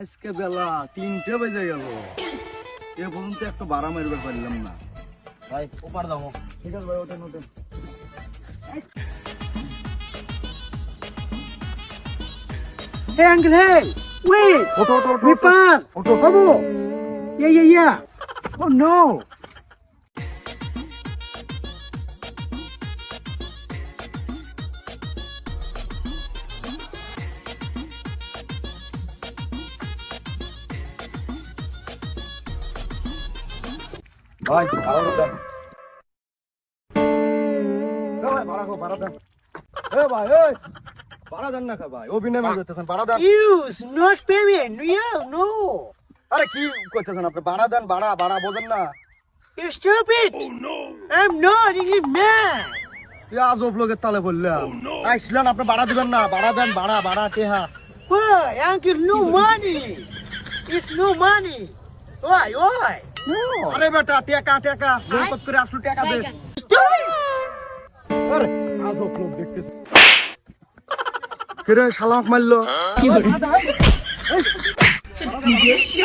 আজকে বেলা 3টে বেজে গেল, এ পর্যন্ত একটা ভাড়া মারবে পারলাম না। ভাই ওপার দাও। ঠিক আছে ভাই, ওঠেন ওঠেন। Hey, Uncle, hey! Wait! ওঠো ওঠো ওঠো, We ওঠো। pass! ওঠো। Babu! Yeah. Oh, no! ভাই ভাড়া দেন। ভাই ভাড়া খো, ভাড়া দেন। ভাই ভাড়া দেন না খা ভাই, অভিনয় করতেছেন, ভাড়া দেন। Use not payment. Yeah, no. আরে কি করতেছেন আপনি? ভাড়া দেন, ভাড়া ভাড়া বোঝেন না? You stupid! I'm not really mad. এই আজব লোকের তালে বললাম। আইসলেন আপনি ভাড়া দিবেন না, ভাড়া দেন, ভাড়া ভাড়া টেহা। Why, Uncle? No money. It's no money. Why? No. আরে বেটা টেকা টেকা লোকত করে আসলো, টাকা দে। Stupid! আরে আজব লোক দেখতেছ। কিরে শালাক মারলো।别笑。